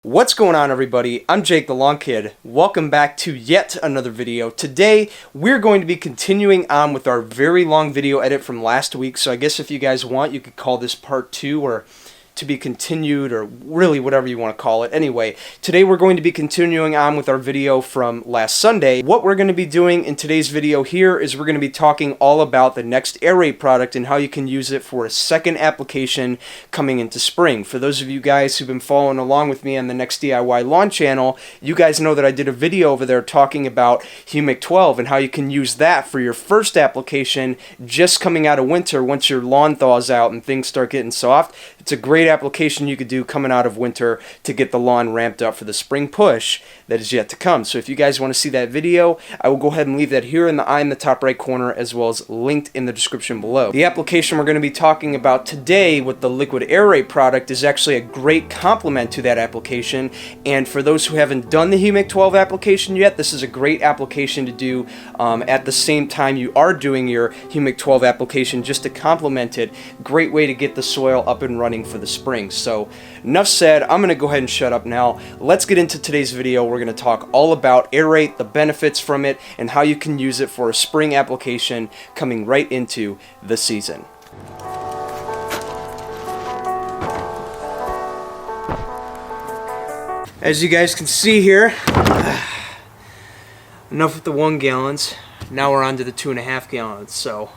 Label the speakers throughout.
Speaker 1: What's going on, everybody? I'm Jake the Lawn Kid. Welcome back to yet another video. Today we're going to be continuing on with our very long video edit from last week, so I guess if you guys want, you could call this part 2 or to be continued, or really whatever you want to call it. Anyway, today we're going to be continuing on with our video from last Sunday. What we're going to be doing in today's video here is we're going to be talking all about the N-Ext AIR8 product and how you can use it for a second application coming into spring. For those of you guys who've been following along with me on the N-Ext DIY Lawn channel, you guys know that I did a video over there talking about Humic 12 and how you can use that for your first application just coming out of winter once your lawn thaws out and things start getting soft. It's a great application you could do coming out of winter to get the lawn ramped up for the spring push that is yet to come. So if you guys want to see that video, I will go ahead and leave that here in the eye in the top right corner, as well as linked in the description below. The application we're going to be talking about today with the Liquid AIR8 product is actually a great complement to that application, and for those who haven't done the Humic 12 application yet, this is a great application to do at the same time you are doing your Humic 12 application, just to complement it. Great way to get the soil up and running for the spring. So enough said, I'm going to go ahead and shut up now. Let's get into today's video. We're going to talk all about AIR8, the benefits from it, and how you can use it for a spring application coming right into the season. As you guys can see here, enough with the 1 gallons. Now we're on to the 2.5 gallons. So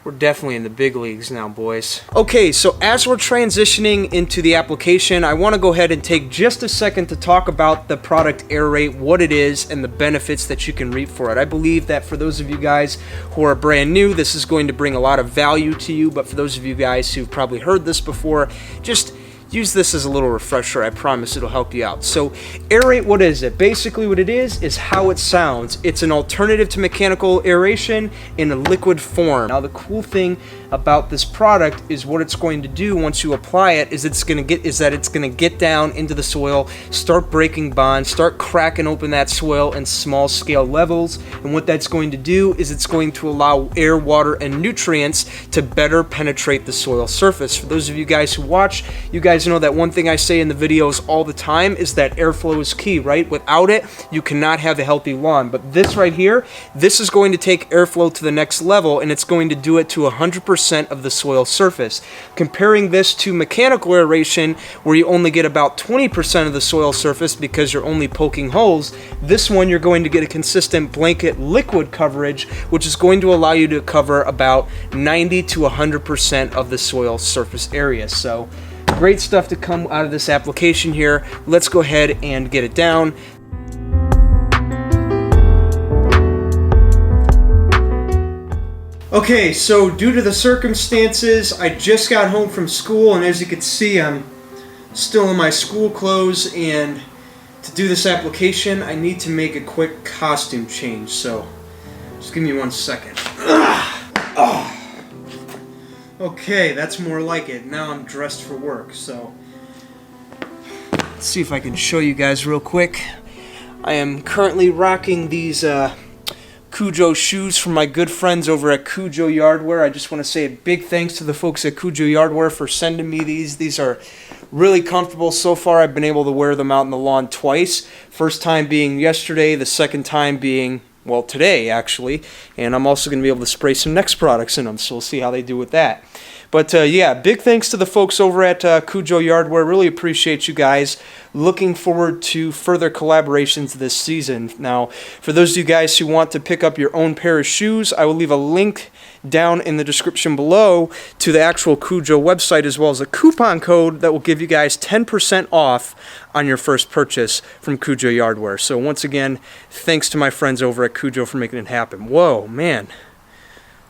Speaker 1: we're definitely in the big leagues now, boys. Okay, so as we're transitioning into the application, I want to go ahead and take just a second to talk about the product AIR8, what it is, and the benefits that you can reap for it. I believe that for those of you guys who are brand new, this is going to bring a lot of value to you, but for those of you guys who've probably heard this before, just use this as a little refresher. I promise it'll help you out. So AIR8, what is it? Basically what it is how it sounds. It's an alternative to mechanical aeration in a liquid form. Now the cool thing about this product is what it's going to do once you apply it is it's going to get down into the soil, start breaking bonds, start cracking open that soil in small scale levels, and what that's going to do is it's going to allow air, water, and nutrients to better penetrate the soil surface. For those of you guys who watch, you guys know that one thing I say in the videos all the time is that airflow is key, right? Without it, you cannot have a healthy lawn. But this right here, this is going to take airflow to the next level, and it's going to do it to 100% of the soil surface. Comparing this to mechanical aeration, where you only get about 20% of the soil surface because you're only poking holes, this one you're going to get a consistent blanket liquid coverage, which is going to allow you to cover about 90 to 100% of the soil surface area. So great stuff to come out of this application here. Let's go ahead and get it down. Okay, so due to the circumstances, I just got home from school, and as you can see, I'm still in my school clothes, and to do this application, I need to make a quick costume change, so just give me 1 second. Okay, that's more like it. Now I'm dressed for work, so let's see if I can show you guys real quick. I am currently rocking these Cujo shoes from my good friends over at Cujo Yardwear. I just want to say a big thanks to the folks at Cujo Yardwear for sending me these. These are really comfortable so far. I've been able to wear them out in the lawn twice. First time being yesterday, the second time being, well, today actually, and I'm also going to be able to spray some N-Ext products in them, so we'll see how they do with that. But yeah, big thanks to the folks over at Cujo Yardwear. Really appreciate you guys. Looking forward to further collaborations this season. Now, for those of you guys who want to pick up your own pair of shoes, I will leave a link down in the description below to the actual Cujo website, as well as a coupon code that will give you guys 10% off on your first purchase from Cujo Yardwear. So once again, thanks to my friends over at Cujo for making it happen. Whoa, man.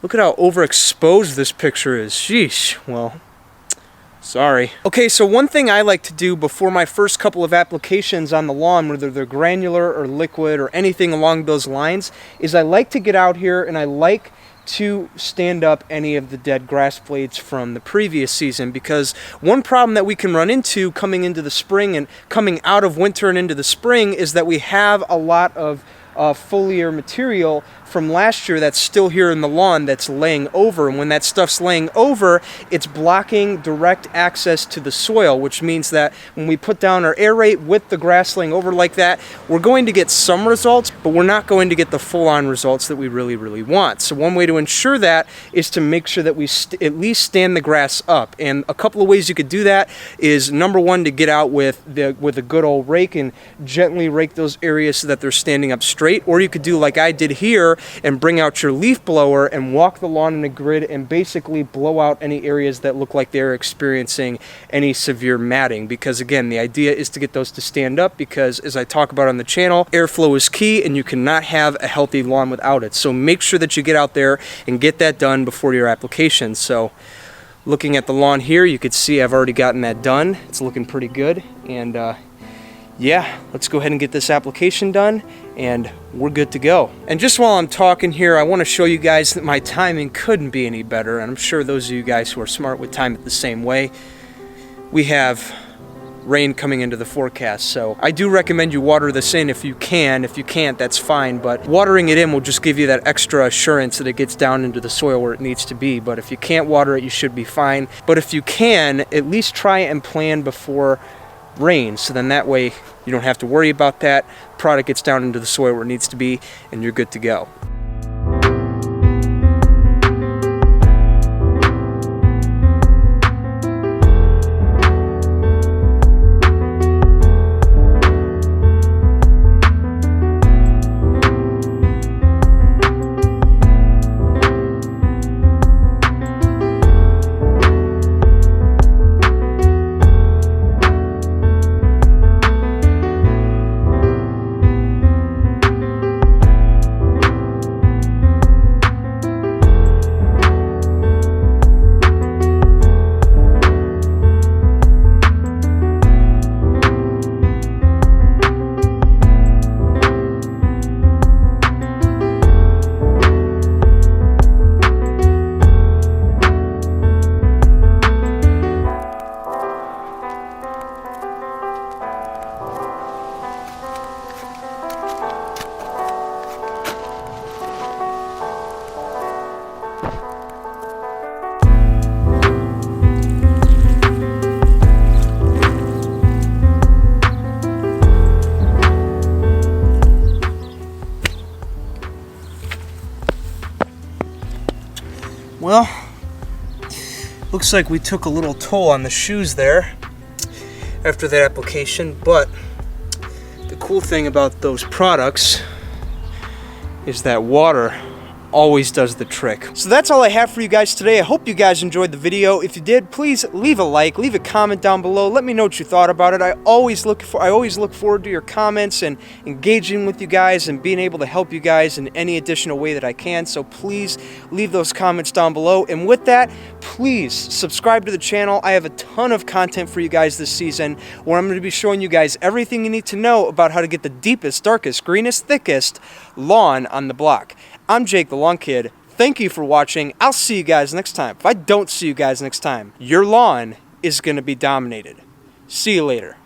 Speaker 1: Look at how overexposed this picture is. Sheesh. Well, sorry. Okay, so one thing I like to do before my first couple of applications on the lawn, whether they're granular or liquid or anything along those lines, is I like to get out here and I like to stand up any of the dead grass blades from the previous season, because one problem that we can run into coming into the spring and coming out of winter and into the spring is that we have a lot of foliar material from last year that's still here in the lawn that's laying over. And when that stuff's laying over, it's blocking direct access to the soil, which means that when we put down our Aeration with the grass laying over like that, we're going to get some results, but we're not going to get the full-on results that we really want. So one way to ensure that is to make sure that we at least stand the grass up. And a couple of ways you could do that is, number one, to get out with a good old rake and gently rake those areas so that they're standing up straight. Or you could do like I did here and bring out your leaf blower and walk the lawn in a grid and basically blow out any areas that look like they're experiencing any severe matting. Because again, the idea is to get those to stand up, because as I talk about on the channel, airflow is key and you cannot have a healthy lawn without it. So make sure that you get out there and get that done before your application. So looking at the lawn here, you could see I've already gotten that done. It's looking pretty good. And yeah, let's go ahead and get this application done and we're good to go. And just while I'm talking here, I want to show you guys that my timing couldn't be any better, and I'm sure those of you guys who are smart would time it the same way. We have rain coming into the forecast, so I do recommend you water this in if you can. If you can't, that's fine, but watering it in will just give you that extra assurance that it gets down into the soil where it needs to be. But if you can't water it, you should be fine. But if you can, at least try and plan before rain, so then that way you don't have to worry about that. Product gets down into the soil where it needs to be and you're good to go. Well, looks like we took a little toll on the shoes there after that application, but the cool thing about those products is that water always does the trick. So that's all I have for you guys today. I hope you guys enjoyed the video. If you did, please leave a like, leave a comment down below. Let me know what you thought about it. I always look forward to your comments and engaging with you guys and being able to help you guys in any additional way that I can. So please leave those comments down below. And with that, please subscribe to the channel. I have a ton of content for you guys this season where I'm going to be showing you guys everything you need to know about how to get the deepest, darkest, greenest, thickest lawn on the block. I'm Jake the Lawn Kid. Thank you for watching. I'll see you guys next time. If I don't see you guys next time, your lawn is going to be dominated. See you later.